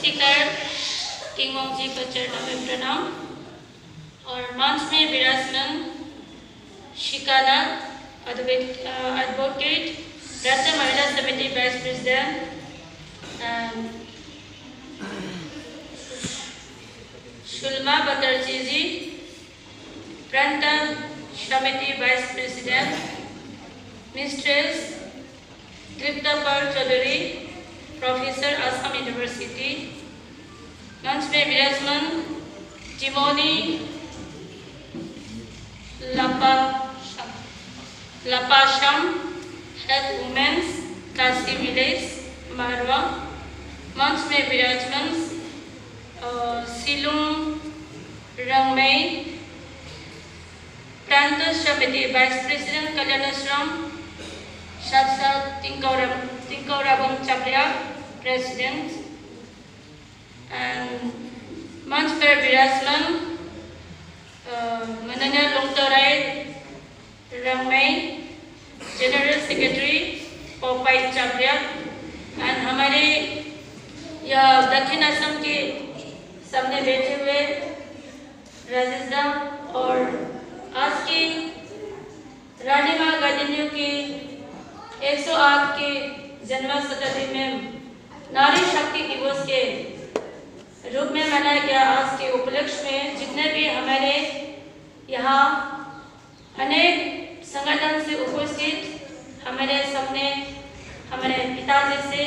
Speaker किंगोंग जी को चरणों में प्रणाम और मंच में विराजमान शिकाना एडवोकेट राज्य महिला समिति वाइस प्रेसिडेंट शुल्मा बटर्जी जी, प्रांत समिति वाइस प्रेसिडेंट मिस्ट्रेस तृप्ता पाल चौधरी, प्रोफेसर असम यूनिवर्सिटी, मंच में विराजमान टिमोनी लापाशम हेल्थ वुमेन्स काशी विलेज मारवा, मंच में विराजमान सिलुंग रंगमई, प्रांत समिति वाइस प्रेसिडेंट कल्याणाश्रम साथ तिंकौराबम चापड़िया प्रेसिडेंट एंड मंच पर विराजमान माननीय लोंगतराय रंगमई जनरल सेक्रेटरी पोपाई चापड़िया एंड हमारे यह दक्षिण असम के सामने बैठे हुए राजेश दा और आज की रानी माँ गादिन्यू की 108 के जन्म शताब्दी में नारी शक्ति दिवस के रूप में मनाया गया। आज के उपलक्ष्य में जितने भी हमारे यहाँ अनेक संगठन से उपस्थित हमारे सबने हमारे पिता जैसे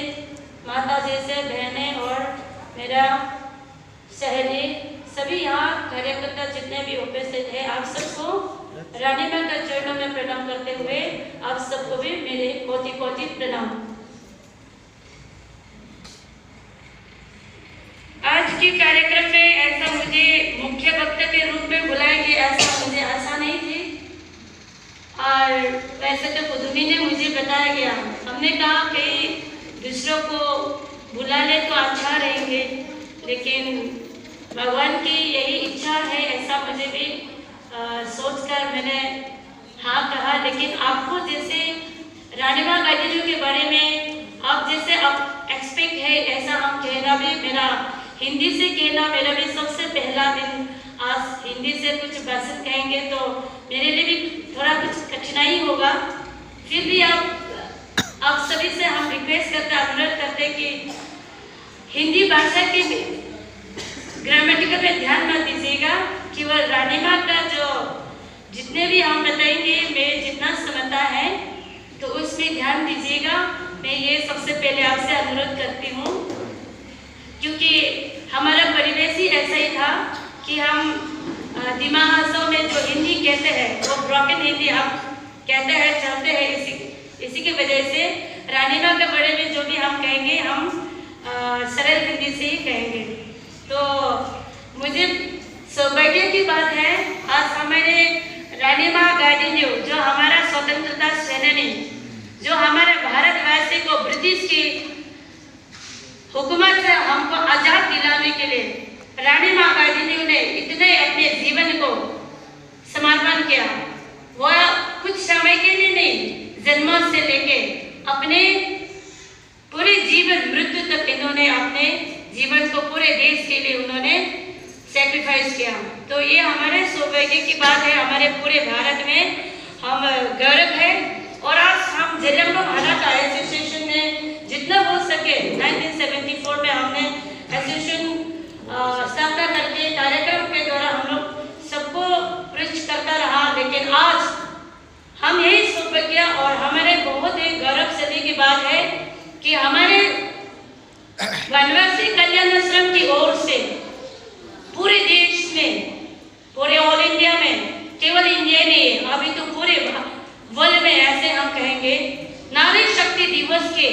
माता जैसे बहनें और मेरा सहेली सभी यहाँ कार्यकर्ता जितने भी उपस्थित हैं, आप सबको रानी माँ के चरणों में प्रणाम करते हुए आप सबको भी मेरे कोटि कोटि प्रणाम। आज के कार्यक्रम में ऐसा मुझे मुख्य वक्ता के रूप में बुलाएंगे ऐसा मुझे आशा नहीं थी और वैसे तो कुदुमी ने मुझे बताया गया, हमने कहा कि दूसरों को बुला ले तो अच्छा रहेंगे, लेकिन भगवान की यही इच्छा है ऐसा मुझे भी सोचकर मैंने हाँ कहा। लेकिन आपको जैसे रानी माँ गादिन्यू के बारे में आप जैसे आप एक्सपेक्ट है ऐसा हम कहना भी मेरा हिंदी से कहना मेरा भी सबसे पहला दिन, आज हिंदी से कुछ भाषण कहेंगे तो मेरे लिए भी थोड़ा कुछ कठिनाई होगा, फिर भी आप सभी से हम रिक्वेस्ट करते अनुरोध करते कि हिंदी भाषा के ग्रामेटिकल पे ध्यान मत दीजिएगा कि वह रानी माँ का जो जितने भी हम बताएंगे मैं जितना समझता है तो उसमें ध्यान दीजिएगा। मैं ये सबसे पहले आपसे अनुरोध करती हूँ क्योंकि हमारा परिवेश ही ऐसा ही था कि हम दिमाग में जो हिंदी कहते हैं वो ब्रोकन हिंदी हम कहते हैं चलते हैं, इसी की वजह से रानी माँ के बारे में जो भी हम कहेंगे हम सरल हिंदी से ही कहेंगे। तो मुझे सौभाग्य की बात है आज हमारे रानी माँ गादिन्यू जो हमारा स्वतंत्रता सेनानी, जो हमारे भारतवासी को ब्रिटिश की हुकूमत से हमको आजाद दिलाने के लिए रानी माँ गादिन्यू ने इतने अपने जीवन को समर्पण किया। वह कुछ समय के लिए नहीं, जन्म से लेके अपने पूरे जीवन मृत्यु तक इन्होंने अपने जीवन को पूरे देश के लिए उन्होंने सैक्रिफाइस किया। तो ये हमारे सौभाग्य की बात है, हमारे पूरे भारत में हम गौरव है। और आज हम झेलम हालात एसोसिएशन ने जितना हो सके 1974 में हमने एसोसिएशन स्थापना करके कार्यक्रम के द्वारा हम लोग सबको प्रेरित करता रहा, लेकिन आज हम यही सौभाग्य और हमारे बहुत ही गौरव सदी की बात है कि हमारे वनवासी कल्याणाश्रम की ओर से पूरे देश में, पूरे ऑल इंडिया में, केवल इंडिया नहीं अभी तो पूरे वर्ल्ड में ऐसे हम कहेंगे नारी शक्ति दिवस के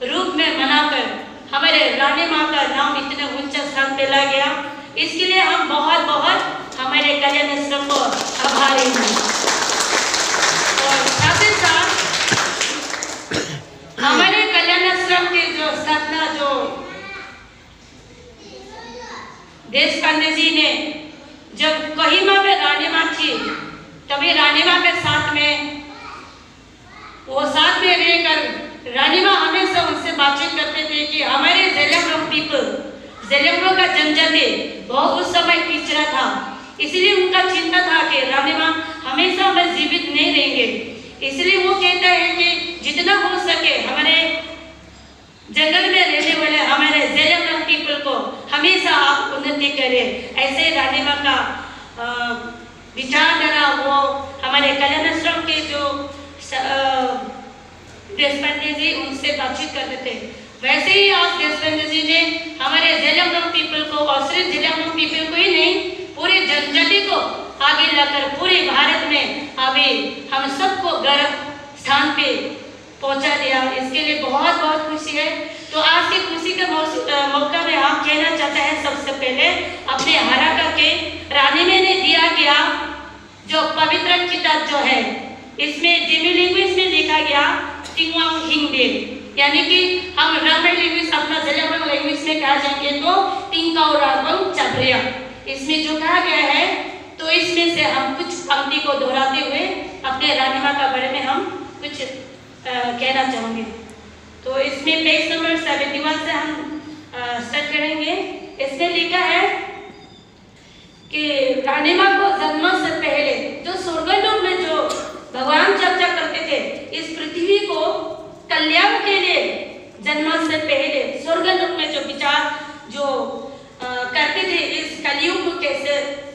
रूप में मनाकर हमारे रानी माँ का नाम इतने ऊंचा स्थान पे ला गया। इसके लिए हम बहुत बहुत हमारे कल्याणाश्रम को आभारी हैं। और साथ ही साथ हमारे कल्याणाश्रम की जो स्थापना जो देशपांडे जी ने जब कोहिमा में रानी माँ थी तभी रानी माँ के साथ में वो साथ में रहकर रानी माँ हमेशा उनसे बातचीत करते थे कि हमारे जेलम पीपल जेलियांगरोंग का जनजाति बहुत उस समय पिछड़ा था, इसलिए उनका चिंता था कि रानी माँ हमेशा हम जीवित नहीं रहेंगे। इसलिए वो कहता है कि जितना हो सके हमारे जंगल में रहने वाले हमारे जेलियांगरोंग पीपल को हमेशा आप उन्नति करें। ऐसे रानी माँ का विचारधारा वो हमारे कल्याणाश्रम के जो देशपांडे जी उनसे बातचीत करते थे, वैसे ही आज देशपांडे जी ने हमारे जेलियांगरोंग पीपल को और सिर्फ जेलियांगरोंग पीपल को ही नहीं पूरे जनजाति को आगे लाकर पूरे भारत में अभी हम सबको गर्व स्थान पे पहुंचा दिया। इसके लिए बहुत बहुत खुशी है। तो आज की खुशी के मौका में हम कहना चाहते हैं सबसे पहले अपने हराका के रानी में ने दिया गया जो पवित्र किताब जो है, इसमें जिमी लैंग्वेज में लिखा गया टिंगवांग हिंगडे, यानी कि हम रामाई लैंग्वेज अपना जेलियांगरोंग लैंग्वेज में कहा जाएंगे तो टिंकाउरावंग चाबरिया, इसमें जो कहा गया है। तो इसमें से हम कुछ पंक्ति को दोहराते हुए अपने रानी माँ का बारे में हम कुछ कहना चाहेंगे। तो इसमें पेज नंबर 71 से हम स्टार्ट करेंगे। इसमें लिखा है कि रानी माँ को जन्म से पहले जो स्वर्गलोक में जो भगवान चर्चा करते थे, इस पृथ्वी को कल्याण के लिए जन्म से पहले स्वर्गलोक में जो विचार जो करते थे, इस कलयुग को कैसे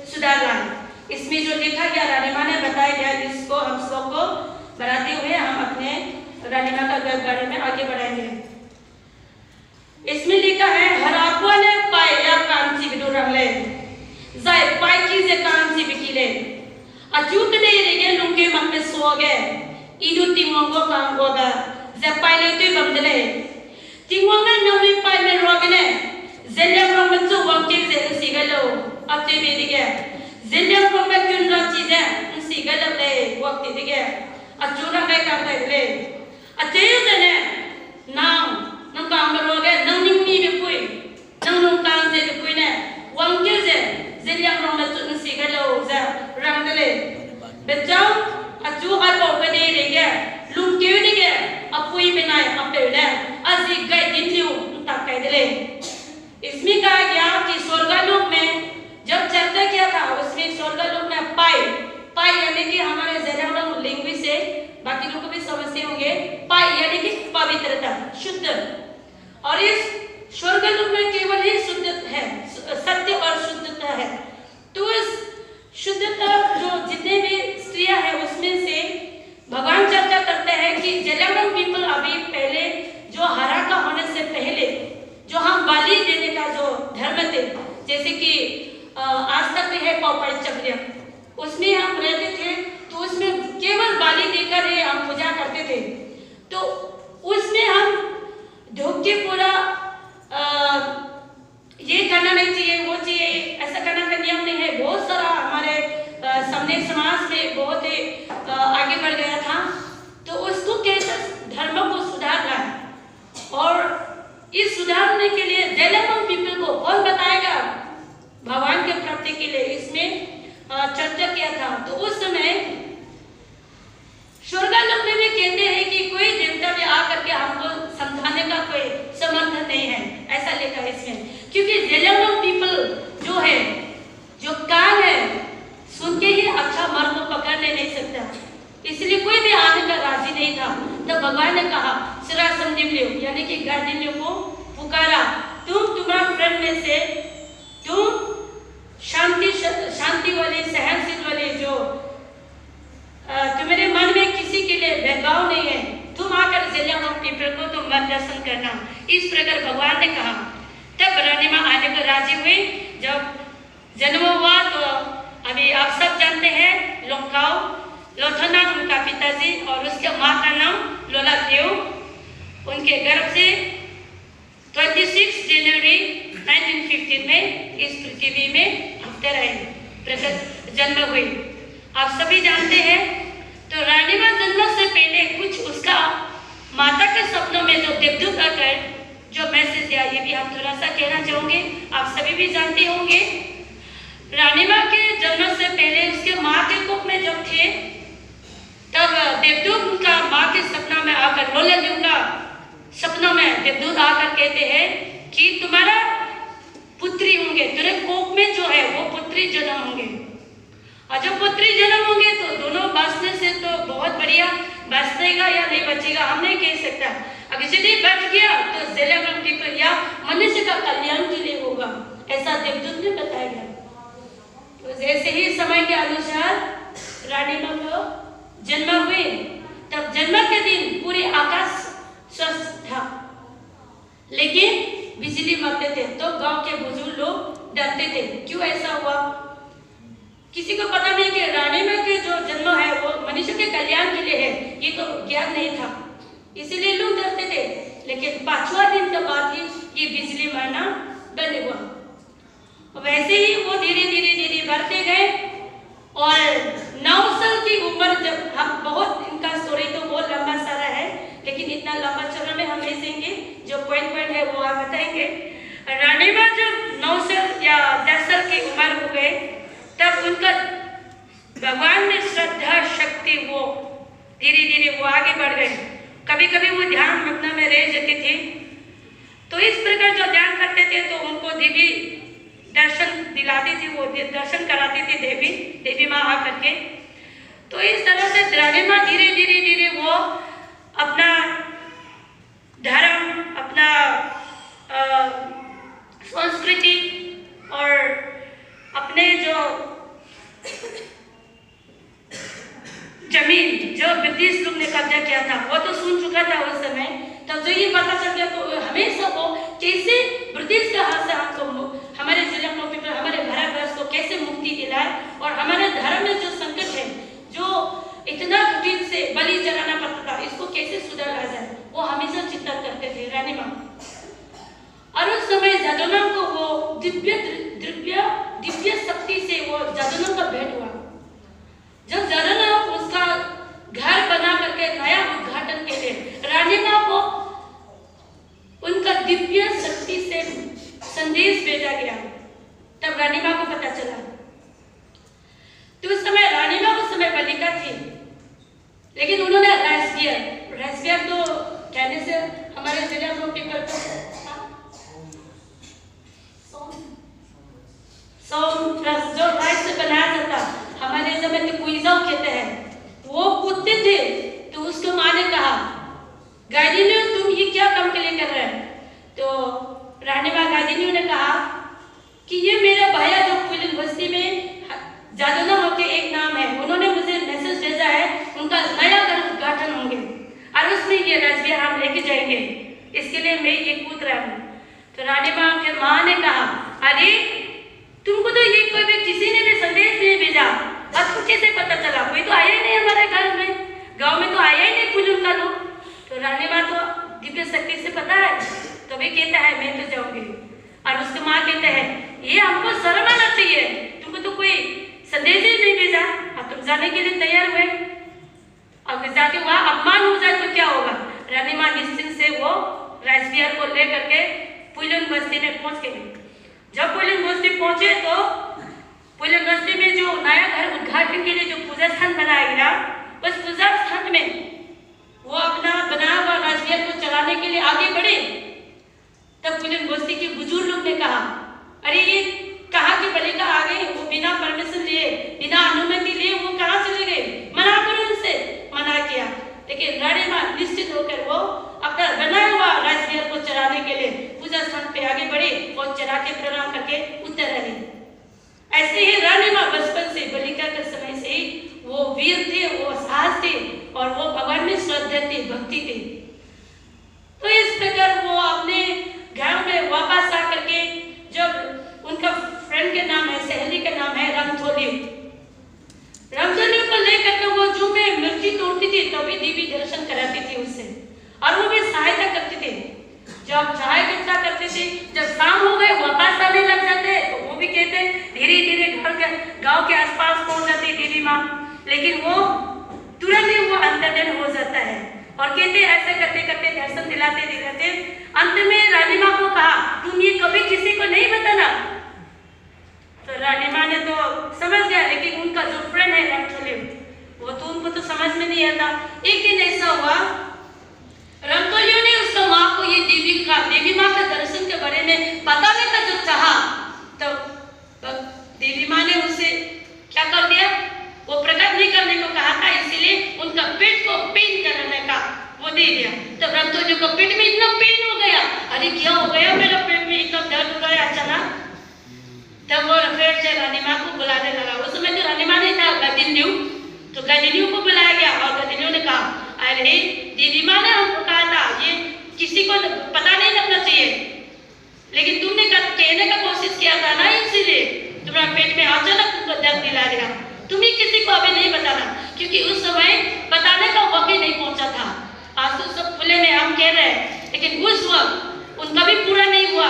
सुधारना है, इसमें जो लिखा गया रानी माँ ने बताया गया, इसको हम सब को बढ़ाते हुए हम अपने रानी माँ का बारे में आगे बढ़ाएंगे। इसमें लिखा है हराकुआ ने पाए या कांची बिदुरंगले जाय पाई की जे कांची बिकिले अचूक ने रेगे लुंगे मन में सोगे इदु तिंगोंगो कांगोगा जे पाई ले बमदले तिंगोंगा नवी पाई में रोगने जेलियांगरोंग में जो वंके जे सिगलो अते बेदिगे जेलियांगरोंग में चुनरा चीजें सिगलो ले वक्ति दिगे अचूरा में करते ले अते जने नाउ नंका अमरोगे नंगनी बिपुई नंगनु कांजे बिपुई ने वंके जे जेलियांगरोंग में चुन सिगलो जे रंगले बेचाओ अचू आलो बने रेगे लुंके दिगे अपुई बिनाय अपेले अजी गई दिन्यू ताके दिले। इसमें कहा गया कि स्वर्गलोक में जब चर्चा किया था, उसमें स्वर्गलोक में पाई यानी कि हमारे जेलियांगरोंग लैंग्वेज से बाकी लोग को भी समझते होंगे, पाई यानी कि पवित्रता, शुद्ध, और इस स्वर्गलोक में केवल ही शुद्ध है, सत्य और शुद्धता है। तो इस शुद्धता जो जितने भी स्त्रियां हैं उसमें से भगवान चर्चा करते हैं कि जेलियांगरोंग पीपल अभी पहले जो हराका होने से पहले जो हम बलि देने का जो धर्म थे, जैसे कि आज तक भी है पौपाई चक्रिया, उसमें हम रहते थे, तो उसमें केवल बलि देकर ही हम पूजा करते थे। तो उसमें हम धोखे पूरा ये करना नहीं चाहिए, वो चाहिए, ऐसा करना का नियम नहीं है। बहुत सारा हमारे सामने समाज में बहुत ही आगे बढ़ गया था। तो उसको कैसे धर्म को सुधारना है, और इस सुधारने के लिए जेलियांगरोंग पीपल को कौन बताएगा भगवान के प्राप्ति के लिए, इसमें चर्चा किया था। तो उस समय स्वर्गलोक में भी कहते हैं कि कोई देवता भी आकर के हमको समझाने का कोई समर्थन नहीं है, ऐसा लिखा है इसमें। क्योंकि जेलियांगरोंग पीपल जो है, जो कान है, सुन के ही अच्छा मार्ग को पकड़ने नहीं सकता, इसलिए कोई भी आने का राजी नहीं था। तब भगवान ने कहा सिरा संदीप यानी कि गार्डियन को पुकारा, तुम्हारा फ्रेंड में से तुम शांति वाले, सहनशील वाले, जो तुम्हारे मन में किसी के लिए भेदभाव नहीं है, तुम आकर जेलियांगरोंग पीपल को तुम मार्गदर्शन करना, इस प्रकार भगवान ने कहा। तब रानी माँ आने को राजी हुई। जब जन्म हुआ तो अभी आप सब जानते हैं लोंकाओ लोथना उनका पिताजी और उसके माँ का नाम लोलादेव, उनके गर्भ से 26 जनवरी 1915 में इस पृथ्वी में अवतर आए, जन्म हुई। आप सभी जानते हैं। तो रानी माँ जन्म से पहले कुछ उसका माता के सपनों में जो देवदूत आकर जो मैसेज दिया, ये भी हम थोड़ा सा कहना चाहूंगे। आप सभी भी जानते होंगे, रानी माँ के जन्म से पहले उसके माँ के कोख में जब थे, तब देवदूत उनका माँ के सपना में आकर, लोलादेव का सपनों में देवदूत आकर कहते हैं कि तुम्हारा पुत्री होंगे, तेरे कोख में जो है वो पुत्री जन्म होंगे। और जब पुत्री जन्म होंगे तो दोनों बचने से तो बहुत बढ़िया, बचेगा या नहीं बचेगा हम नहीं कह सकता। अगर यदि बच गया तो ज़ेलेब्रम पीपल या मनुष्य का कल्याण के लिए होगा, ऐसा देवदूत ने बताया गया। तो जैसे ही समय के अनुसार रानी मां को जन्म हुए, तब जन्म के दिन पूरे आकाश स्वस्थ था, लेकिन बिजली मारते थे तो गांव के बुजुर्ग लोग डरते थे। क्यों ऐसा हुआ? किसी को पता नहीं कि रानी मां के जो जन्म है वो मनुष्य के कल्याण के लिए है, ये तो ज्ञान नहीं था, इसीलिए लोग डरते थे। लेकिन 5वां दिन के बाद ही ये बिजली मारना बंद हुआ। वैसे ही वो धीरे धीरे बढ़ते गए और 9 साल की उम्र, जब हम बहुत इनका स्टोरी तो बहुत लंबा सारा है, लेकिन इतना लंबा चौड़ा में हम नहीं देंगे, जो पॉइंट है वो आप बताएंगे। रानी मां जब 9 साल या 10 साल की उम्र हो गए, तब उनका भगवान में श्रद्धा शक्ति वो धीरे धीरे वो आगे बढ़ गए। कभी कभी वो ध्यान मग्न में रह जाते थे, तो इस प्रकार जो ध्यान करते थे तो उनको देवी दर्शन दिलाती थी, वो दर्शन कराती थी देवी माँ आकर के। तो इस तरह से रानी माँ धीरे धीरे वो अपना धर्म, अपना संस्कृति और अपने जो जमीन जो ब्रिटिश लोग ने कब्जा किया था वो तो सुन चुका था उस समय। तब जो ये पता चल गया तो हमेशा वो कैसे ब्रिटिश के हाथ से हमको, हमारे जिला पीपल, हमारे भारतवर्ष को कैसे मुक्ति दिलाए, और हमारे धर्म में जो संकट है, जो इतना कठिन से बलि चढ़ाना पड़ता था, इसको कैसे सुधारा जाए, वो हमेशा चिंतन करते थे रानी माँ। और उस समय जादूना को वो दिव्य शक्ति से वो जादूना का भेंट हुआ। जब जादूना उसका घर बना करके नया उद्घाटन के लिए रानी माँ को उनका दिव्य शक्ति से संदेश भेजा गया, तब रानी माँ को पता चला। तो उस समय रानी माँ उस समय बालिका थी, लेकिन उन्होंने राइसबियर तो कहने से हमारे जिले में पीपल जो राइस से बनाया जाता, हमारे समय में कुइजाओ कहते हैं, वो कूदते थे। तो उसको माँ ने कहा, गायदिनी तुम ये क्या काम के लिए कर रहे हैं? तो रानी माँ गायदिनी ने कहा कि ये मेरा भैया जो पुलिन बस्ती में जादूना होके एक नाम है, उन्होंने मुझे मैसेज भेजा है, उनका नया घर उद्घाटन होंगे और उसमें ये राजबियर हम लेके जाएंगे, इसके लिए मैं ये कूद रहा हूँ। तो रानी माँ के माँ ने कहा, अरे तुमको तो ये कोई भी किसी ने भी संदेश नहीं भेजा, अब कुछ से पता चला, कोई तो आया ही नहीं हमारे घर में, गांव में तो आया ही नहीं पुलिन का लोग। तो रानी माँ तो दिव्य शक्ति से पता है, तभी कहता है मैं तो जाऊंगी। और उसकी माँ कहते हैं, ये हमको शर्म आना चाहिए, तुमको तो कोई संदेश ही नहीं भेजा और तुम जाने के लिए तैयार हुए, अगर जाके वहाँ अपमान हो जाए तो क्या होगा? रानी माँ निश्चिंत से वो राइसबियर को ले करके पुलिन बस्ती में पहुंच गए। जब पुलिन बस्ती पहुंचे तो पुलिन बस्ती में जो नया घर उद्घाटन के लिए जो पूजा स्थान बनाया गया, उस पूजा स्थान में वो अपना बना हुआ राइसबियर को चलाने के लिए आगे बढ़े। तब पुलिन बस्ती के बुजुर्ग लोग ने कहा, अरे ये कहाँ की बालिका आ गई, वो बिना परमिशन लिए, बिना अनुमति लिए वो कहाँ चले गए, मना करो उनसे। मना किया, लेकिन रानी माँ निश्चित होकर वो अपना बनाया हुआ राइसबियर को चलाने के लिए पूजा स्थान पे आगे बढ़े और चला के प्रणाम करके उतर रहे। ऐसे ही रानी माँ बचपन से, बालिका के समय से ही वो वीर थे, वो साहस थे और वो भगवान में श्रद्धा थी, भक्ति थी। तो इस प्रकार वो अपने घर में वापस आकर के, जब उनका फ्रेंड के नाम है, सहेली का नाम है रंगोली को लेकर के वो जो में मिर्ची तोड़ती थी तभी देवी दर्शन कराती थी उससे, और वो भी सहायता करती थी। जब सहायता करते थे, जब शाम हो गए वापस आने लग जाते, तो वो भी कहते धीरे धीरे गांव के आसपास पहुंच जाती देवी माँ, लेकिन वो तुरंत ही वो अंतर्धन हो जाता है। और कहते ऐसे करते करते दर्शन दिलाते अंत में रानी माँ को कहा, तुम ये कभी किसी को नहीं बताना। तो रानी माँ ने तो समझ गया, लेकिन उनका जो फ्रेंड है रंगोली, वो तो उनको तो समझ में नहीं आता। एक दिन ऐसा हुआ, रंगोली ने उसका माँ को ये देवी माँ का दर्शन के बारे में बताने का जो चाहा, देवी माँ ने उसे क्या कर दिया, वो प्रकट नहीं करने को कहा था, इसीलिए उनका पेट को पेन करने का वो दे दिया। तो रंतो जी को पेट में इतना पेन हो गया, अरे क्या हो गया मेरा पेट में इतना दर्द हो रहा है अचानक। तब वो फिर से रानी माँ को बुलाने लगा। उस समय तो रानी माँ नहीं था, गदिन्यू, तो गदिन्यू को बुलाया गया और गदिन्यू ने कहा, अरे देवी माँ ने हमको कहा था ये किसी को पता नहीं लगना चाहिए, लेकिन तुमने कहने का कोशिश किया था ना, इसीलिए तुम्हारा पेट में अचानक तुमको दर्द दिला दिया। तुम्हें किसी को अभी नहीं बताना, क्योंकि उस समय बताने का वक्त नहीं पहुंचा था। आज तो सब खुले में हम कह रहे हैं, लेकिन उस वक्त उनका भी पूरा नहीं हुआ,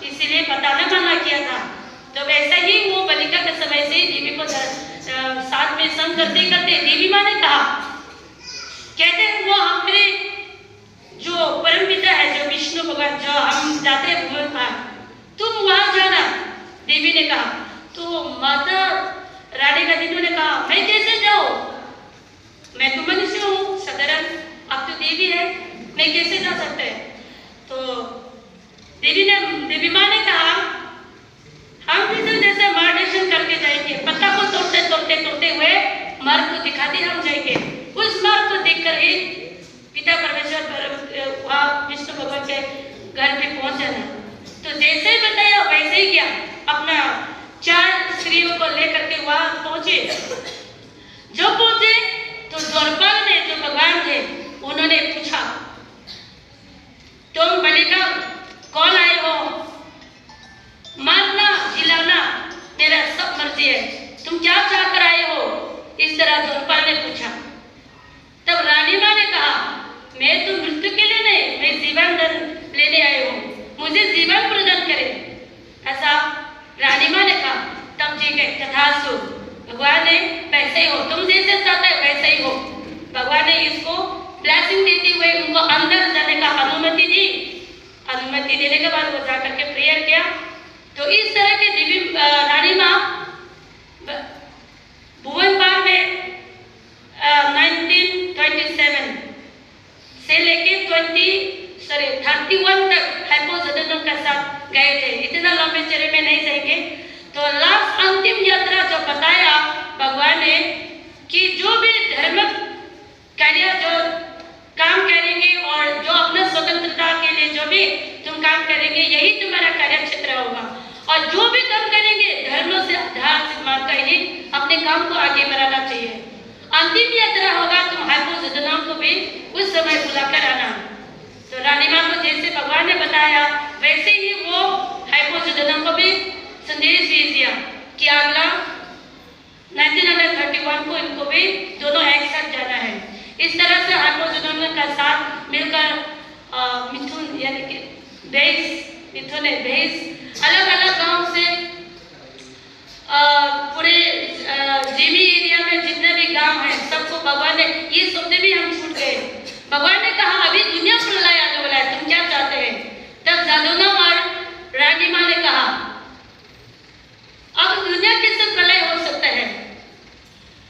इसीलिए बताना मना किया था। तो वैसा ही वो बालिका के समय से देवी को साथ में संग करते करते देवी माँ ने कहा, कहते हैं वो हमारे जो परम पिता है, जो विष्णु भगवान, जो हम जाते हैं भूमि पर, तुम वहां जाना। देवी ने कहा। तो माता रानी गदिन्यू ने कहा, मैं कैसे जाऊं, मैं तो मनुष्य हूँ साधारण, अब तो देवी है, मैं कैसे जा सकते हैं। तो देवी माँ ने कहा, हम भी तो जैसे मार्गदर्शन करके जाएंगे, पत्ता को तोड़ते तोड़ते तोड़ते हुए मार्ग को दिखाते हम जाएंगे। उस मार्ग को देखकर ही पिता परमेश्वर वहाँ विष्णु भगवान के घर पे पहुंचना। तो जैसे ही बताया वैसे ही किया, अपना 4 स्त्रियों को लेकर के वहां पहुंचे। जो पहुंचे तो द्वारपाल ने, जो भगवान थे, उन्होंने पूछा, तुम बालिका कौन आए हो, मारना जिलाना मेरा सब मर्जी है, तुम क्या चाह कर आए हो, इस तरह द्वारपाल ने पूछा। तब रानी माँ ने कहा, मैं तो मृत्यु के लिए नहीं, मैं जीवन लेने आई हूँ, मुझे जीवन प्रदान करे, ऐसा रानी माँ ने कहा। तब ठीक है, तथास्तु, भगवान ने वैसे ही हो, तुम जैसे चाहते हो वैसे ही हो। भगवान ने इसको ब्लेसिंग देते हुए उनको अंदर जाने का अनुमति दी। अनुमति देने के बाद वो जाकर के प्रेयर किया। तो इस तरह के देवी रानी माँ भुवन पार में 1927 से लेके 31 तक हाइपोथेटिकल के साथ गए थे। इतना लंबे चेहरे में नहीं जाएंगे। तो लास्ट अंतिम यात्रा जो बताया भगवान ने कि जो भी धर्म कार्य जो काम करेंगे और जो अपना स्वतंत्रता के लिए जो भी तुम काम करेंगे, यही तुम्हारा कार्य क्षेत्र होगा, और जो भी काम करेंगे धर्म से आधार से मानकर ही अपने काम को आगे बढ़ाना चाहिए। अंतिम यात्रा होगा, तुम हाइपोथेटिकल को भी उस समय बुलाकर आना। तो रानी माँ को जैसे भगवान ने बताया वैसे ही वो हाइपोथेटिकल को भी संदेश भेज दिया कि अगला 1931 को इनको भी दोनों एक साथ जाना है। इस तरह से हाइपोथेटिकल का साथ मिलकर मिथुन यानी कि मिथुन है भेस अलग अलग गांव से पूरे जिमी एरिया में जितने भी गांव हैं सबको भगवान ने ये शब्द भी हम छूट गए। भगवान ने कहा, अभी दुनिया प्रलय आने वाला है, तुम क्या चाहते हैं। तब जादूना और रानी माँ ने कहा, अब दुनिया कैसे प्रलय हो सकता है,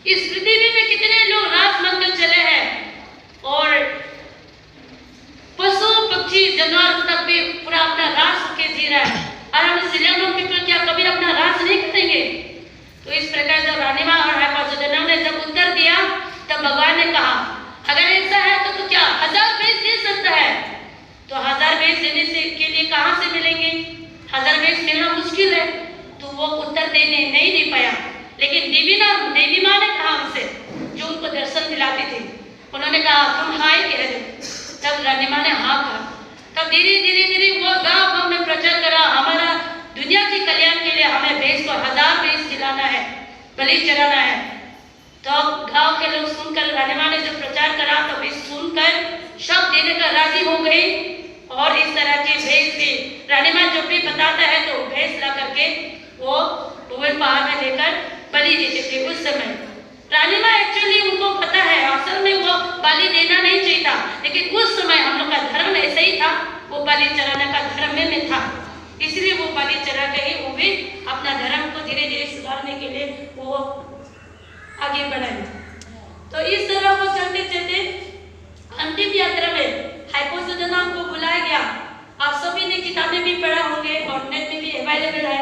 इस पृथ्वी में कितने लोग रास मानकर चले हैं और पशु पक्षी जानवर तक भी पूरा अपना रास के जी रहा है, और हम सिलेंडर पीपल क्या कभी अपना रास नहीं करेंगे। तो इस प्रकार जब रानी माँ और हाइपोथेटिकल ने जब उत्तर दिया तब भगवान ने कहा, अगर ऐसा है तो क्या 1000 भेष दे सकता है। तो 1000 भेष देने से के लिए कहाँ से मिलेंगे, 1000 भेष मिलना मुश्किल है। तो वो उत्तर देने नहीं दे पाया। लेकिन देवी माँ ने कहा हमसे, जो उनको दर्शन दिलाती थी, उन्होंने कहा तुम हाँ कह दो। तब रानी माँ ने हाँ कहा। तब धीरे धीरे वो गाँव में प्रचार करा, हमारा दुनिया के कल्याण के लिए हमें भेष को 1000 भेष दिलाना है, बलि चढ़ाना है। तो गांव के लोग सुनकर रानी माँ ने जब प्रचार करा तो वे सुनकर सब देने का राजी हो गए। और इस तरह के भेष भी रानी माँ जब भी बताता है तो भेष ला करके वो भुवन पहाड़ में लेकर बलि देते थे। उस समय रानी माँ एक्चुअली उनको पता है असल में वो बलि देना नहीं चाहिए था, लेकिन उस समय हम लोग का धर्म ऐसा ही था, वो बलि चढ़ाने का धर्म में था, इसलिए वो बलि चढ़ा के ही वो भी अपना धर्म को धीरे धीरे सुधारने के लिए वो आगे बढ़ाए। तो इस तरह वो चलते चलते अंतिम यात्रा में हाइपोथेटिकल को बुलाया गया। आप सभी ने किताबें भी पढ़ा होंगे और नेट में भी अवेलेबल है।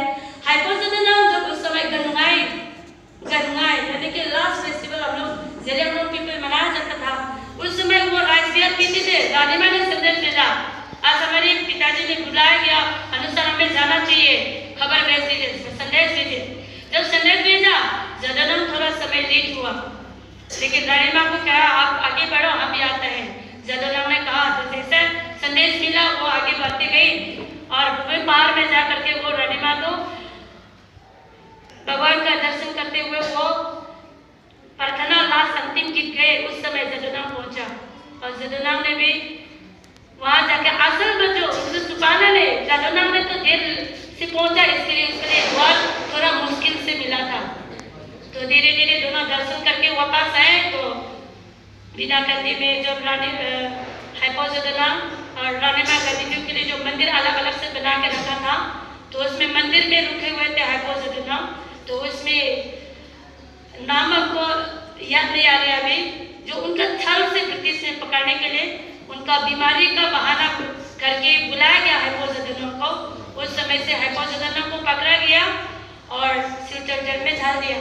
हाइपोथेटिकल जब उस समय गंगाई यानी कि लास्ट फेस्टिवल हम लोग जेलियांगरोंग पीपल मनाया जाता था। उस समय वो राइस बियर पीते थे। रानी माँ ने संदेश भेजा, आज हमारे पिताजी ने बुलाया गया, अनुसार हमें जाना चाहिए, खबर भेज दीजिए, संदेश भेजिए। जब संदेश भेजा जदनम थोड़ा समय लेट हुआ, लेकिन रानी माँ को कहा आप आगे बढ़ो, हम भी आते हैं। जदनम ने कहा, तो जैसे संदेश मिला वो आगे बढ़ती गई और पहाड़ में जा करके वो रानी माँ को भगवान का दर्शन करते हुए वो प्रार्थना लास्ट अंतिम गीत गए। उस समय जदुनांग पहुंचा और जदुनांग ने भी वहां जाके असल में जो सुपाना ने जदुनांग ने तो देर से पहुंचा, इसके लिए उसके लिए द्वार थोड़ा मुश्किल से मिला था। तो धीरे धीरे दोनों दर्शन करके वापस आए। तो बिना कंदी में जो रानी हाइपो जदुनांग और रानी माँ गद्दी के लिए जो मंदिर अलग अलग से बना के रखा था, तो उसमें मंदिर में रुके हुए थे हाइपो जदुनांग। तो उसमें नाम हमको याद नहीं आ रहा अभी, जो उनका छल से ब्रिटिश ने पकड़ने के लिए उनका बीमारी का बहाना करके बुलाया गया हाइपो जदुनांग को। उस समय से हाइपो जदुनांग को पकड़ा गया और सिलचर जेल में डाल दिया।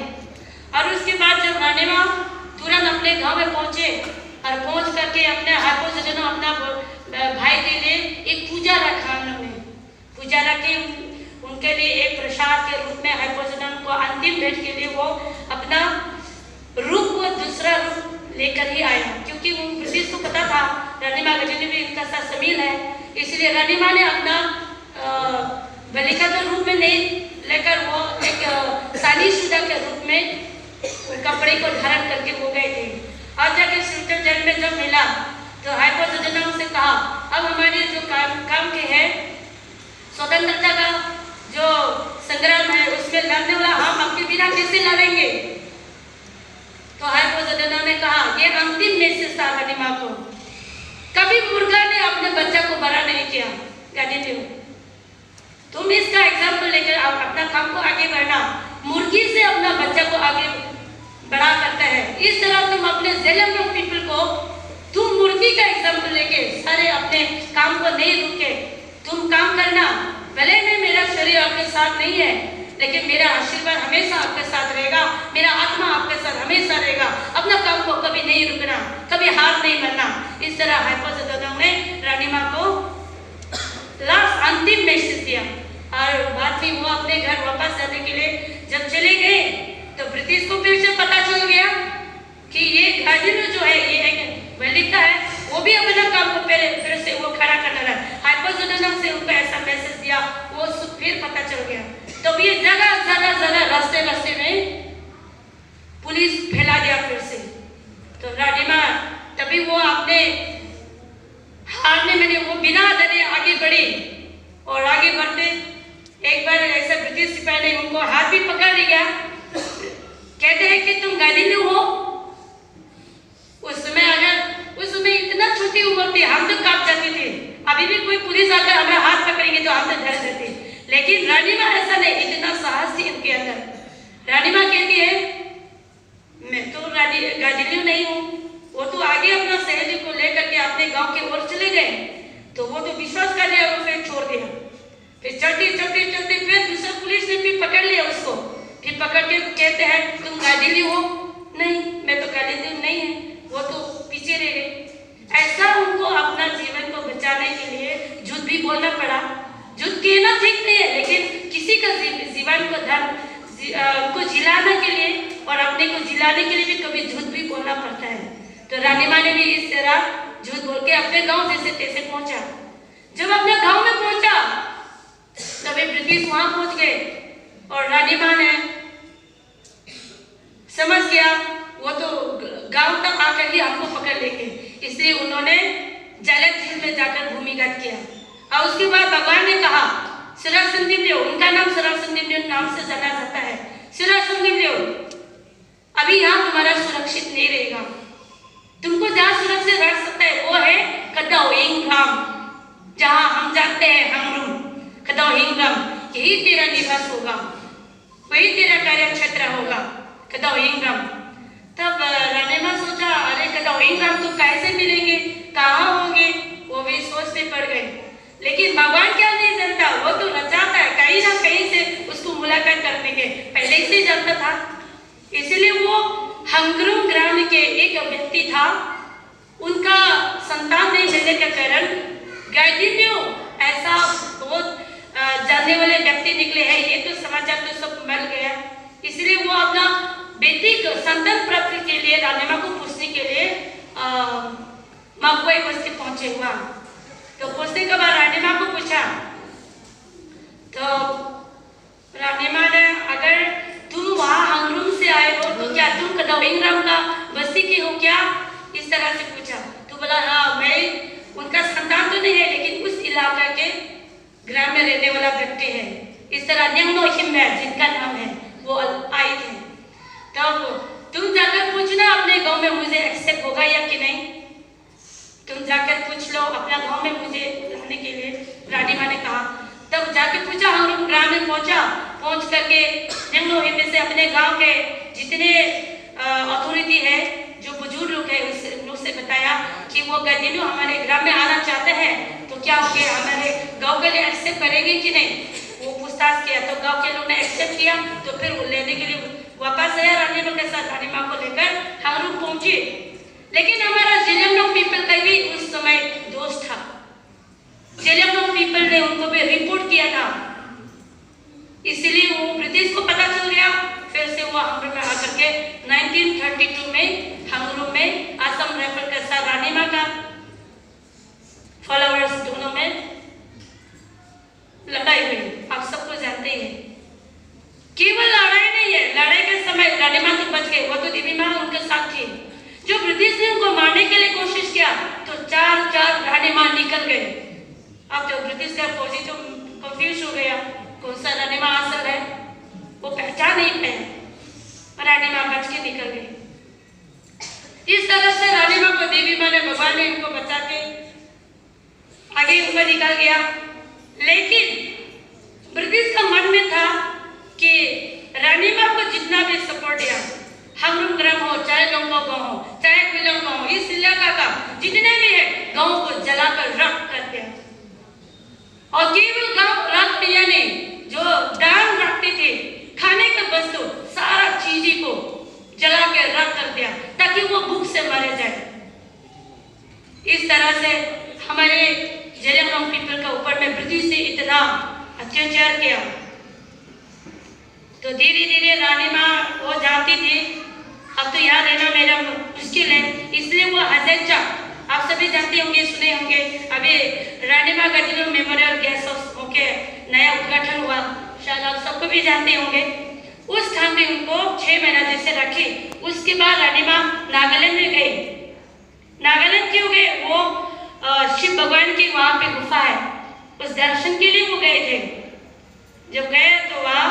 और उसके बाद जब रानी माँ तुरंत अपने गांव में पहुंचे और पहुंच करके अपने हाइपो जदुनांग अपना भाई के लिए एक पूजा रखा, उन्होंने पूजा रखी उनके लिए एक प्रसाद के रूप में हाइपो जदुनांग को अंतिम भेंट के लिए वो अपना रूप को दूसरा रूप लेकर ही आया, क्योंकि वो ब्रिटिश को पता था रानी माँ गद्दी भी इनका साथ शामिल है। इसलिए रानी माँ ने अपना बालिका के रूप में नहीं लेकर वो एक शादीशुदा के रूप में कपड़े को धारण करके वो गए थे। और जाके सिलचर जेल में जब मिला तो हाइपो जदुनांग से कहा, अब हमारे जो काम के है स्वतंत्रता का जो संग्राम है उसमें लड़ने वाला हम आपके बिना कैसे लड़ेंगे। तो हाइपो जदुनांग ने कहा, ये अंतिम मैसेज था रानी माँ को, कभी मुर्गा ने अपने बच्चा को बड़ा नहीं किया। गद्दी तुम इसका एग्जाम्पल लेकर अपना काम को आगे बढ़ना, मुर्गी से अपना बच्चा को आगे बढ़ा करता है, इस तरह तुम अपने जेलियांगरोंग पीपल को तुम मुर्गी का एग्जाम्पल लेके सारे अपने काम को नहीं रुके, तुम काम करना। भले में मेरा शरीर आपके साथ नहीं है, लेकिन मेरा आशीर्वाद हमेशा आपके साथ रहेगा, मेरा आत्मा आपके साथ हमेशा रहेगा। अपना काम को कभी नहीं रुकना, कभी हार नहीं मानना। इस तरह हाइपो जदुनांग ने रानी माँ को लास्ट अंतिम मैसेज दिया। और बाद में वो अपने घर वापस जाने के लिए जब चले गए तो ब्रिटिश को फिर से पता चल गया कि ये गद्दी जो है ये एक बालिका है, वो भी अपना काम को फिर से वो खड़ा करना रहा। हाइपो जदुनांग से उनको ऐसा मैसेज दिया, वो फिर पता चल गया। तो ये जगह रास्ते में पुलिस फैला दिया फिर से। तो रानी माँ तभी वो अपने हारने में वो बिना डरे आगे बढ़ी और आगे बढ़ते एक बार ऐसा ब्रिटिश सिपाही ने उनको हाथ भी पकड़ लिया, कहते हैं कि तुम गद्दी हो। उस समय इतना छोटी उम्र थी, हम तो कांप जाते थे। अभी भी कोई पुलिस आकर हमें हाथ पकड़ेंगे तो हम तो डर जाते, लेकिन रानी माँ ऐसा नहीं, इतना साहस थी इनके अंदर। रानी माँ कहती है, मैं तो गद्दी नहीं हूँ। वो तो आगे अपना सहेली को लेकर के अपने गांव की ओर चले गए, तो वो तो विश्वास कर लिया, वो फिर छोड़ दिया। फिर चलते फिर दूसरा पुलिस ने फिर पकड़ लिया उसको, फिर पकड़ के कहते हैं तुम गद्दी हो? नहीं, मैं तो गद्दी नहीं है। वो तो पीछे रह गए। ऐसा उनको अपना जीवन को बचाने के लिए झूठ भी बोलना पड़ा। झूठ कहना ठीक नहीं है, लेकिन किसी का जीवन को जिलाने के लिए और अपने को जिलाने के लिए भी कभी झूठ भी बोलना पड़ता है। तो रानी माँ ने भी इस तरह झूठ बोल के अपने गांव जैसे तैसे पहुंचा। जब अपने गांव में पहुंचा तभी ब्रिटिश वहां पहुंच गए और रानी माँ ने समझ गया वो तो गांव तक आकर ही हमको पकड़ लेंगे, इसलिए उन्होंने जेल में जाकर भूमिगत किया। और उसके बाद भगवान ने कहा, सिरासंदीप देव, उनका नाम सिरासंदीप देव नाम से जाना जाता है, सिरासंदीप देव अभी यहाँ तुम्हारा सुरक्षित नहीं रहेगा। तुमको जहाँ सुरक्षित रख सकता है वो है कदाओइंग्राम, जहाँ हम जानते हैं हमरूम। कदाओइंग्राम यही तेरा निवास होगा, वही तेरा कार्य क्षेत्र होगा, कदाओइंग्राम। तब रानी माँ सोचा, अरे कदाओइंग्राम तो कैसे मिलेंगे, कहाँ होंगे? वो भी सोचते पड़ गए। लेकिन भगवान क्या नहीं जानता, वो तो न चाहता है कहीं ना कहीं से उसको मुलाकात करने के पहले से एक व्यक्ति था, उनका संतान नहीं मिलने के कारण गाड़ी में ऐसा बहुत जानने वाले व्यक्ति निकले हैं, ये तो समाचार तो सब मिल गया। इसलिए वो अपना बेटी को संतान प्राप्ति के लिए रानी माँ को पूछने के लिए माकुआई बस्ती पहुंचे हुआ। तो पूछने के बाद रानी माँ को पूछा, तो रानी माँ ने, अगर तुम वहाँ हंगरूम से आए हो तो क्या तुम कदौइंग्राम का बस्ती के हो क्या, इस तरह से पूछा। तो बोला हाँ, मैं उनका संतान तो नहीं है लेकिन उस इलाका के ग्राम में रहने वाला व्यक्ति है। इस तरह न्यंगनो हिम्मै जिनका नाम है वो आए थे। तब तुम जाकर पूछना अपने गांव में मुझे एक्सेप्ट होगा या कि नहीं, तुम जाकर पूछ लो अपना गांव में मुझे रहने के लिए, रानी माँ ने कहा। तब जाके पूछा, हम लोग ग्राम में पहुंच करके न्यंगनो हिम्मै से अपने गांव के जितने अथॉरिटी है, जो बुजुर्ग लोग है, उससे बताया कि वो गद्दीनू हमारे ग्राम में आना चाहते हैं, तो क्या हो गया, हमारे गांव के लिए एक्सेप्ट करेंगे कि नहीं। वो पूछताछ किया तो गांव के लोग ने एक्सेप्ट किया। तो फिर वो लेने के लिए वापस आया रानी माँ के साथ, रानी माँ को लेकर हम लोग पहुंचे। लेकिन हमारा जेलियांगरोंग पीपल का भी उस समय दोस्त था। जेलियांगरोंग पीपल ने उनको भी रिपोर्ट किया था, इसलिए वो ब्रिटिश को पता चल गया। फिर से वो हंगरूम में आकर के 1932 में हंगरूम में असम राइफल के साथ रानी माँ का फॉलोअर्स दोनों में लड़ाई हुई। आप सबको जानते हैं, केवल लड़ाई नहीं है, लड़ाई के समय रानी माँ तो बच गए, वो तो देवी माँ उनके साथ थी। जो ब्रिटिश ने उनको मारने के लिए कोशिश किया तो चार रानी माँ निकल गए। अब जो ब्रिटिश का फौजी तो कंफ्यूज हो गया, कौन सा रानी माँ असल है, वो पहचान नहीं पाए, रानी माँ बच के निकल गई। इस तरह से रानी माँ को देवी माँ ने, भगवान ने इनको बचा के आगे ऊपर निकल गया। लेकिन ब्रिटिश का मन में था कि रानी माँ को जितना भी सपोर्ट दिया, हंगरूम ग्राम हो, चाहे लोंगो गांव हो, चाहे क्विलोंग गांव हो, इस इलाका का जितने भी है गांव को जलाकर राख कर दिया। और केवल गांव राख दिया नहीं, जो दान रखते थे खाने का वस्तु सारा चीज़ को जला के राख कर दिया ताकि वो भूख से मारे जाए। इस तरह से हमारे जेलियांगरोंग पीपल का ऊपर में ब्रिटिश ने इतना अत्याचार किया। तो धीरे धीरे रानी माँ वो जानती थी अब तो यहाँ रहना मेरा मुश्किल है, इसलिए वो हज़रचा, आप सभी जानते होंगे, सुने होंगे, अभी रानी माँ गद्दीनू मेमोरियल गेस्ट हाउस होके नया उद्घाटन हुआ, शायद आप सबको भी जानते होंगे। उस स्थान पे उनको 6 महीना जैसे रखी। उसके बाद रानी माँ नागालैंड में गई। नागालैंड क्यों गए, वो शिव भगवान की वहाँ पे गुफा है, उस दर्शन के लिए वो गए थे। जब गए तो वहाँ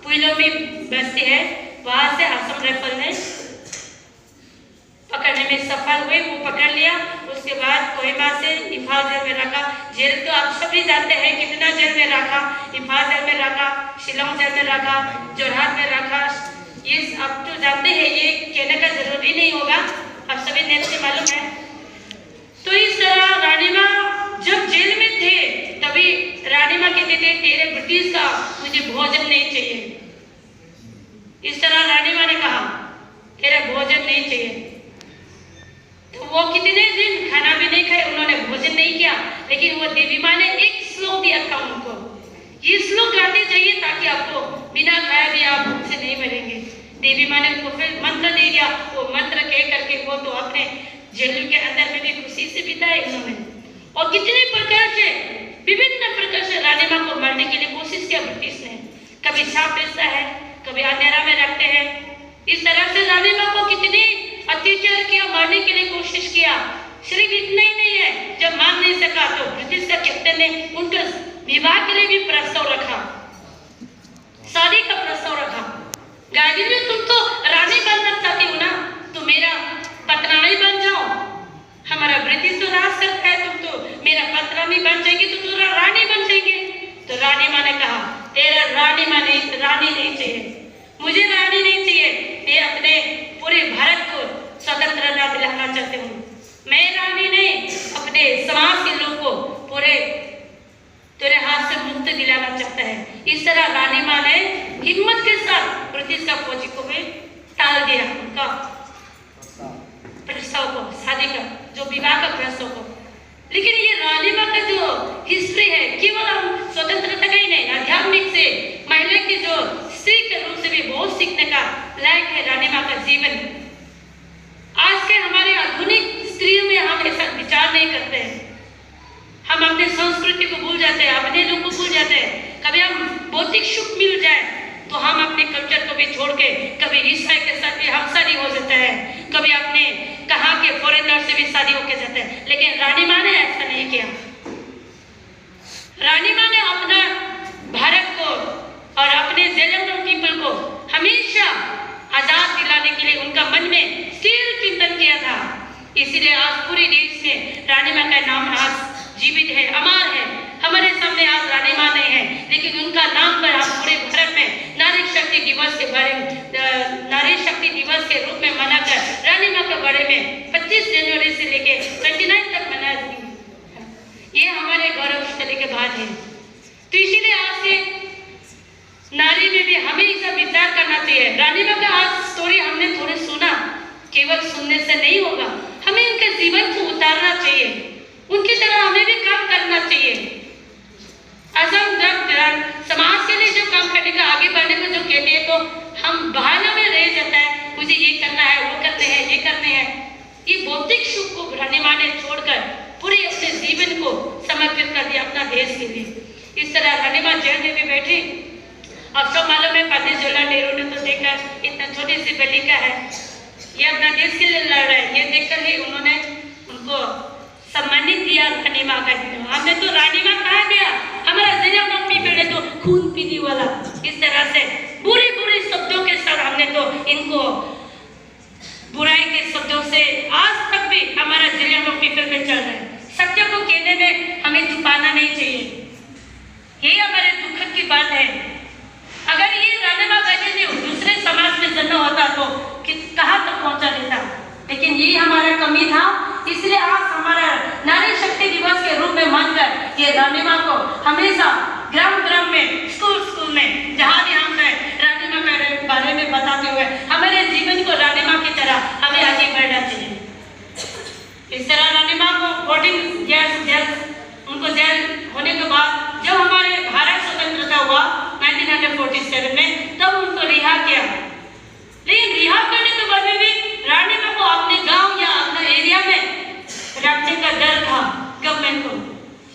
पुइलो में बस्ती है, वहाँ से असम राइफल ने पकड़ने में सफल हुए, वो पकड़ लिया। उसके बाद कोहिमा से इम्फाल जेल में रखा। जेल तो आप सभी जानते हैं कितना जेल में रखा, इम्फाल जेल में रखा, शिलोंग जेल में रखा, जोरहाट में रखा। ये आप तो जानते हैं, ये कहने का जरूरी नहीं होगा, आप सभी नेट से मालूम है। तो इस तरह रानी माँ जब जेल में थे तभी रानी माँ कहते थे तेरे ब्रिटिश का मुझे भोजन नहीं चाहिए। इस तरह रानी माँ ने कहा तेरा भोजन नहीं चाहिए। तो वो कितने दिन खाना भी नहीं खाए, उन्होंने भोजन नहीं किया, लेकिन वो देवी माँ ने एक श्लोक दिया था उनको, ये श्लोक गाते जाइए ताकि आपको बिना खाए भी आप भूख से नहीं मरेंगे। देवी माँ ने उनको फिर मंत्र दे दिया। वो मंत्र कह करके वो तो अपने जेल के अंदर में भी खुशी से बिताए उन्होंने। और कितने प्रकार से, विभिन्न प्रकार से रानी माँ को मारने के लिए कोशिश किया ब्रिटिश ने। कभी सांप भेजता है, कभी अंधेरा में रखते हैं। इस तरह से रानी माँ को कितने अत्याचार किया, मारने के लिए कोशिश किया। सिर्फ इतना ही नहीं है, जब मार नहीं सका तो ब्रिटिश का कैप्टन ने उनका विवाह के लिए भी प्रस्ताव रखा, शादी का प्रस्ताव रखा। गांधी ने तुम तो रानी बनना चाहती हो ना, तो मेरा पतरानी बन जाओ, हमारा ब्रिटिश तो राज करता है, तुम तो मेरा पतरानी बन जाएगी तो तुम्हारा रानी बन जाएंगे। तो रानी माँ ने कहा तेरा रानी नहीं चाहिए, मुझे रानी नहीं चाहिए, मैं अपने पूरे भारत को स्वतंत्रता दिलाना चाहती हूँ। मैं रानी नहीं, अपने समाज के लोग को पूरे तेरे हाथ से मुक्त दिलाना चाहता है। इस तरह रानी माँ ने हिम्मत के साथ ब्रिटिश का फौजी को भी टाल दिया, उनका प्रस्ताव को, शादी का जो विवाह का प्रस्ताव को। लेकिन ये रानीमा का जो हिस्ट्री है केवल हम स्वतंत्रता का ही नहीं, आध्यात्मिक से महिला की जो स्त्री के रूप से भी बहुत सीखने का लायक है रानीमा का जीवन। आज के हमारे आधुनिक स्त्रियों में हम ऐसा विचार नहीं करते हैं, हम अपने संस्कृति को भूल जाते हैं, अपने लोग को भूल जाते हैं। कभी हम भौतिक सुख मिल जाए तो हम अपने कल्चर को भी छोड़ के कभी ईसाई के साथ भी हम शादी हो जाते हैं, कभी अपने कहाँ के फॉरेनर से भी शादी होके जाते हैं। लेकिन रानीमा ने ऐसा नहीं किया। रानीमा ने अपना भारत को और अपने जेलम पीपल को हमेशा आजाद दिलाने के लिए उनका मन में स्थिर चिंतन किया था। इसीलिए आज पूरे देश में रानीमा का नाम आज जीवित है, अमर है। हमारे सामने आज रानीमा नहीं है, लेकिन उनका नाम पर हम पूरे भारत में नारी शक्ति दिवस के बारे में, नारी शक्ति दिवस के रूप में मनाकर रानीमा के बारे में 25 जनवरी से लेके 29 तक मनाया। ये हमारे गौरवशाली के बात है। तो इसीलिए आज से नारी में भी हमें इसका विचार करना चाहिए। रानीमा का आज स्टोरी हमने थोड़े सुना, केवल सुनने से नहीं होगा, हमें उनके जीवन को उतारना चाहिए, उनकी तरह हमें भी काम करना चाहिए। आज हम जब समाज के लिए जो काम करने का, आगे बढ़ने को जो कहते हैं, तो हम बहाना में रह जाता है, मुझे ये करना है, वो करते हैं, ये करते हैं। ये भौतिक सुख को रानीमा ने छोड़कर पूरे अपने जीवन को समर्पित कर दिया अपना देश के लिए। इस तरह रानीमा जेल में भी बैठी। अब सब मालूम है पंडित जवाहरलाल नेहरू ने तो देखा इतना छोटी सी बालिका है, ये अपना देश के लिए लड़ रहा है, ये देखकर ही उन्होंने उनको सम्मानित किया रानीमा का। हमने तो रानीमा कहा गया, हमारा जिला पीपल ने तो खून पीने वाला, इस तरह से बुरे बुरे शब्दों के साथ हमने तो इनको बुराई के शब्दों से आज तक भी हमारा जिला पीपल में चल रहा है। सत्य को कहने में हमें छुपाना नहीं चाहिए, ये हमारे दुख की बात है। अगर ये रानीमा गांधी ने दूसरे समाज में जन्म होता तो कहाँ तक पहुंचा देता, लेकिन ये हमारा कमी था। इसलिए आज हमारा नारी शक्ति दिवस के रूप में मानकर ये रानीमा को हमेशा ग्राम ग्राम में, स्कूल स्कूल में, जहाँ भी हम गए, रानीमा के बारे में बताते हुए हमारे जीवन को रानीमा की तरह हमें आगे बढ़ना चाहिए। इस तरह रानीमा को बोर्डिंग जेल उनको जेल होने के बाद जब हमारे भारत स्वतंत्रता हुआ 1947 में, तब उनको रिहा किया। लेकिन रिहा करने के बाद भी रानीमा को अपने गांव या अपने एरिया में रखने का डर था गवर्नमेंट को,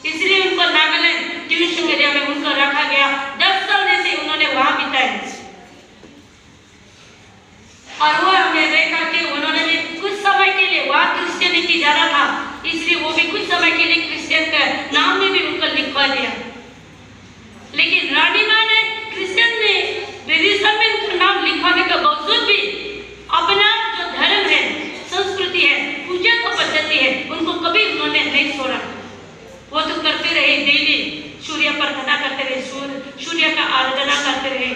इसलिए उनको नागालैंड ट्यूशन एरिया में उनको रखा गया। 10 साल से उन्होंने वहां बिताए और वो हमें रह करके उन्होंने भी कुछ समय के लिए वहां क्रिश्चियनिटी ज्यादा था, इसलिए वो भी कुछ समय के लिए क्रिश्चियन का नाम में भी उनको लिखवा दिया। लेकिन रानीमा ने क्रिश्चियन में रजिस्टर में उनका नाम लिखवाने के बावजूद भी अपना जो धर्म है, संस्कृति है, पूजा का पद्धति है, उनको कभी उन्होंने नहीं छोड़ा। वो तो करते रहे, डेली सूर्य प्रार्थना करते रहे, सूर्य का आराधना करते रहे।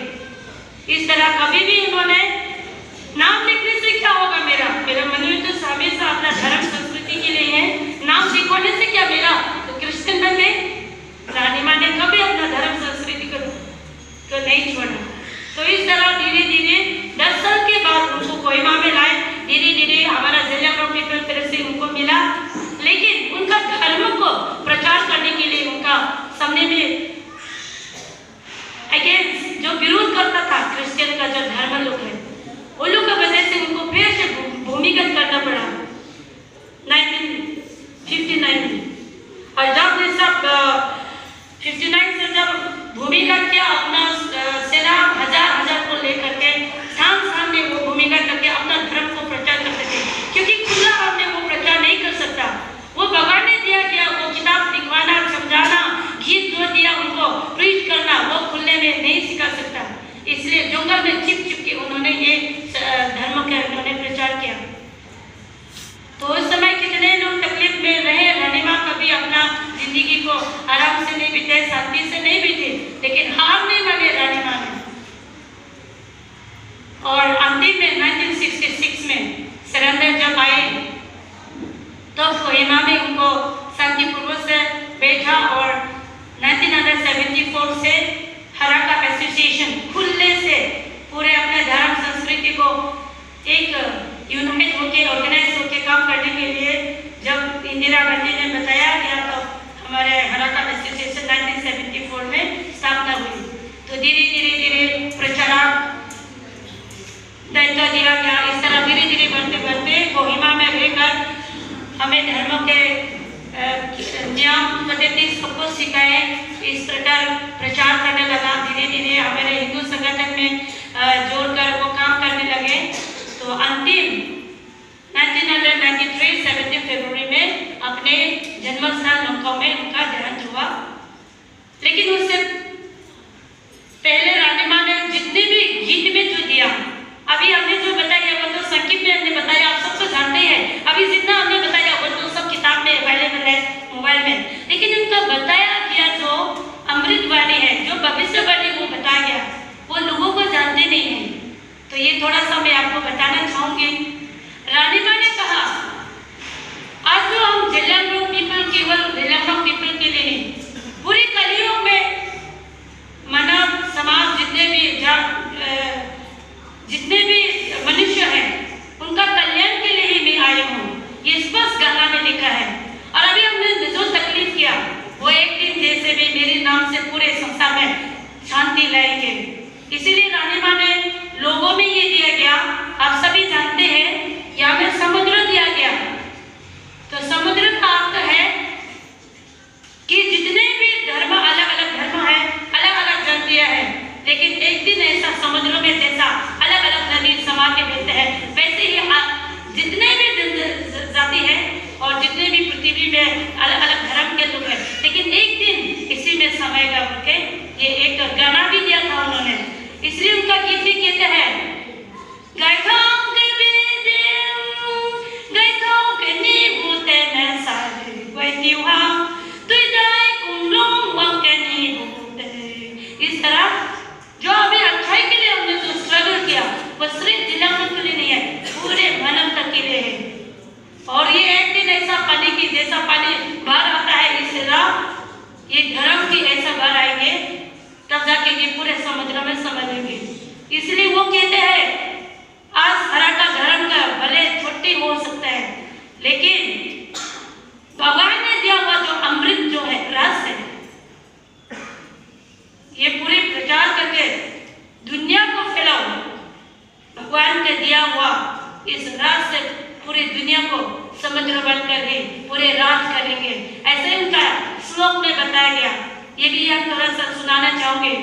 इस तरह कभी भी उन्होंने नाम लिखने से क्या होगा, मेरा मन में तो हमेशा अपना धर्म संस्कृति के लिए है, नाम लिखवाने से क्या, मेरा तो क्रिश्चियन बन गए। रानीमा ने कभी अपना धर्म संस्कृति को नहीं छोड़ा। तो इस तरह धीरे धीरे 10 साल के बाद उनको कोहिमा में लाए, धीरे धीरे हमारा जिला पीपल तरफ से उनको मिला। लेकिन उनका धर्म को प्रचार करने के लिए उनका सामने में अगेंस्ट जो विरोध करता था क्रिश्चियन का जो धर्म लोग है, वो लोग की वजह से उनको फिर से भूमिगत करना पड़ा 1959 में। और जब ये सब 59 से जब भूमिगत किया, अपना सेना हजार को लेकर के स्थान में वो भूमिगत करके अपना धर्म को प्रचार करते थे, क्योंकि खुला हमने वो प्रचार नहीं कर सकता। वो बगाने दिया गया, वो किताब लिखवाना, समझाना, गीत जो दिया उनको प्रीच करना, वो खुलने में नहीं सिखा सकता। इसलिए जंगल में छिप के उन्होंने ये धर्म का उन्होंने प्रचार किया। तो उस समय कितने लोग तकलीफ में रहे। रानीमा कभी अपना जिंदगी को आराम से नहीं बीते, शांति से नहीं बीते, लेकिन हार नहीं माने रानीमा ने। और अंतिम में 1966 में सरेंडर जब आए, तो कोहिमा में उनको शांतिपूर्वक से बैठा और 1974 से हराका एसोसिएशन खुले से पूरे अपने धर्म संस्कृति को एक यूनाइट होके ऑर्गेनाइज होके काम करने के लिए जब इंदिरा गांधी ने बताया गया तो हमारे हराका एसोसिएशन 1974 में स्थापना हुई। तो धीरे धीरे प्रचार दायित्व दिया गया। इस तरह धीरे धीरे बढ़ते बढ़ते कोहिमा में रहकर हमें धर्मों के नियम पद्धति सबको सिखाए। इस प्रकार प्रचार करने लगा। धीरे धीरे हमारे हिंदू संगठन में जोड़कर वो काम करने लगे। तो अंतिम 1993 17 फरवरी में अपने जन्मस्थान लखनऊ में उनका देहांत हुआ। लेकिन उससे पहले रानी माँ ने जितने भी गीत में जो दिया, अभी हमने जो बताया वो तो संक्षिप्त में हमने बताया, आप सबको जानते हैं। अभी जितना हमने बताया वो तो सब किताब में अवेलेबल है, मोबाइल में। लेकिन उनका बताया गया जो अमृतवाणी है, जो भविष्यवाणी वो बताया गया, वो लोगों को जानते नहीं है। तो ये थोड़ा सा मैं आपको बताना चाहूंगी। रानी माँ ने कहा, आज जो हम जेलियांगरोंग पीपल केवल जेलियांगरोंग पीपल के लिए नहीं, पूरी कलियुग में मानव समाज जितने भी मनुष्य हैं उनका कल्याण के लिए ही मैं आई हूँ, ये स्पष्ट गाना में लिखा है। और अभी हमने जो तकलीफ किया वो एक दिन जैसे भी मेरे नाम से पूरे संसार में शांति लाएंगे। इसीलिए रानी माँ ने लोगों में ये दिया गया, आप सभी जानते हैं, यहाँ में समुद्र दिया गया। तो समुद्र का अर्थ है कि जितने भी धर्म, अलग अलग धर्म है, अलग अलग जातियां हैं, लेकिन एक दिन ऐसा समुद्र में जैसा अलग अलग नदी समा के बहते हैं, वैसे ही जितने भी जाति है और जितने भी पृथ्वी में अलग अलग धर्म के लोग हैं, लेकिन एक दिन इसी में समाएगा बोल के ये एक गाना भी दिया था उन्होंने। इसलिए उनका गीत भी कहते हैं, इस तरह जो अभी अच्छाई के लिए हमने जो स्ट्रगल किया वो सिर्फ जिलामत के लिए नहीं है, पूरे मानवता के लिए है। और ये एक दिन ऐसा पानी की जैसा पानी बाहर आता है, इस तरह ये धर्म की ऐसा बाहर आएंगे, तब जाके ये पूरे समुद्र में समझेंगे। इसलिए वो कहते हैं, आज हरा का धर्म का भले छोटी हो सकता है, लेकिन भगवान ने दिया हुआ जो अमृत जो है, रस है, ये पूरे प्रचार करके दुनिया को फैलाओ। भगवान का दिया हुआ इस रस से पूरी दुनिया को समुद्र बनकर ही पूरे राज करेंगे, ऐसे उनका श्लोक में बताया गया। ये भी आप थोड़ा सा सुनाना चाहूंगे।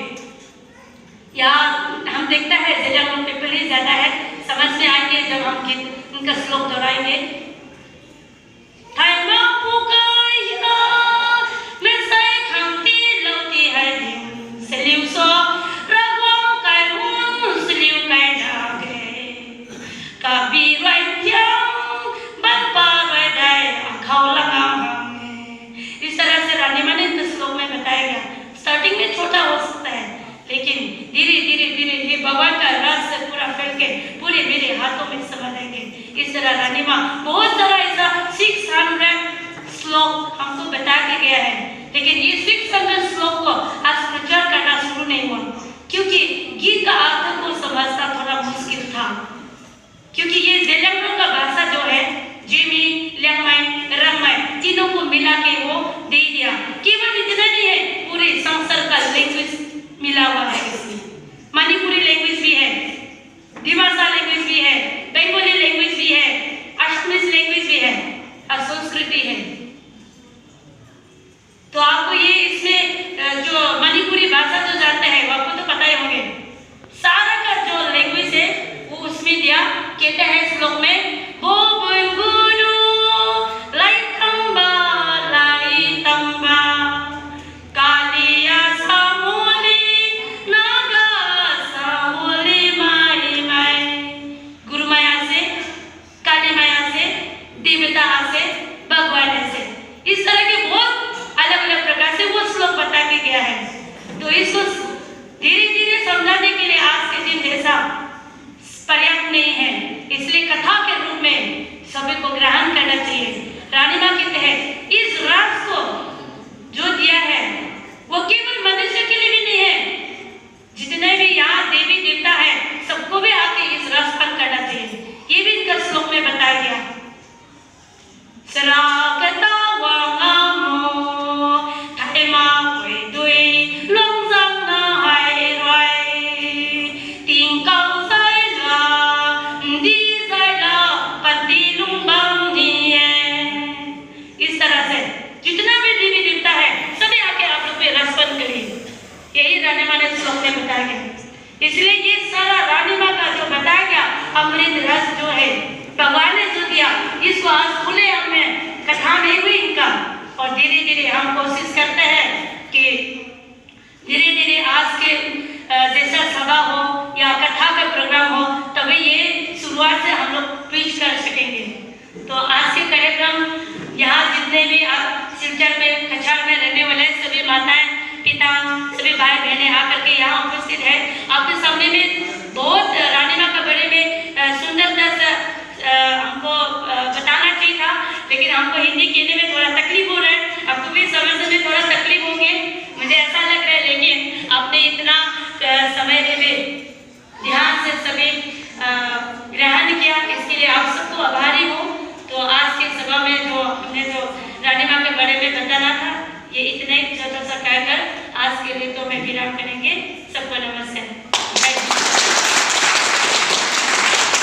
यहाँ हम देखता है जेलियांगरोंग पीपल ही ज्यादा है, समझ में आएंगे जब हम गीत उनका श्लोक दोहराएंगे। इस तरह से रानी माँ ने इस श्लोक में बताया गया। स्टार्टिंग में छोटा हो सकता है, लेकिन धीरे धीरे धीरे ये भगवान का रस से पूरा फैल के पूरे मेरे हाथों में समा देंगे। इस तरह रानी माँ बहुत सारा ऐसा 600 श्लोक हमको बता के गया है, लेकिन ये 600 श्लोक को आज प्रचार करना शुरू नहीं हुआ, क्योंकि गीत का अर्थ को समझना थोड़ा मुश्किल था। क्योंकि ये जेलियांगरोंग का भाषा जो है, जिमी, ल्यामाई, रंगमाई तीनों को मिला के वो दे दिया। केवल इतना नहीं है, पूरे संसार का लैंग्वेज मिला हुआ है इसमें। मणिपुरी लैंग्वेज भी है, दिमासा लैंग्वेज भी है, बंगाली लैंग्वेज भी है, असमीज लैंग्वेज भी है और संस्कृति है। तो आपको ये इसमें जो मणिपुरी भाषा जो जानते हैं वो आपको तो पता ही होंगे। सारा का जो लैंग्वेज है वो उसमें दिया। कहते हैं श्लोक में, वो इस तरह के बहुत अलग अलग प्रकार से वो श्लोक बता के गया है। तो इसको धीरे धीरे समझाने के लिए आज के दिन जैसा पर्याप्त नहीं है, इसलिए कथा के रूप में सभी को ग्रहण करना चाहिए। रानी माँ कहते हैं, इस रस को जो दिया है वो केवल मनुष्य के लिए भी नहीं है, जितने भी यहाँ देवी देवता है सबको भी आके इस रस पान करना चाहिए। ये भी इनका श्लोक रानी माँ ने श्लोक में बताया गया। इसलिए ये सारा रानी माँ का जो बताया गया अमृत रस जो है भगवान ने जो दिया, इसको आज खुले हमें कथा नहीं हुई इनका, और धीरे धीरे हम कोशिश करते हैं कि धीरे धीरे आज के जैसा सभा हो या कथा का प्रोग्राम हो, तभी ये शुरुआत से हम लोग प्रीच कर सकेंगे। तो आज के कार्यक्रम यहाँ जितने भी आप सिलचर में कछार में रहने वाले सभी माताएं पिता सभी भाई बहनें आकर के यहाँ उपस्थित है। आपके सामने में बहुत रानी माँ का बड़े में सुंदरता से हमको बताना चाहिए था, लेकिन हमको हिंदी कहने में थोड़ा तकलीफ हो रहा है, आपको भी समझने में थोड़ा तकलीफ होंगे मुझे ऐसा लग रहा है, लेकिन आपने इतना समय में ध्यान से सभी ग्रहण किया, इसके लिए आप सबको आभारी हो। तो आज की सभा में जो हमने जो रानी माँ के बारे में बताना था, ये इतना ही छोटा सा कहकर आज के लिए तो मैं विराम करेंगे। सबको नमस्कार।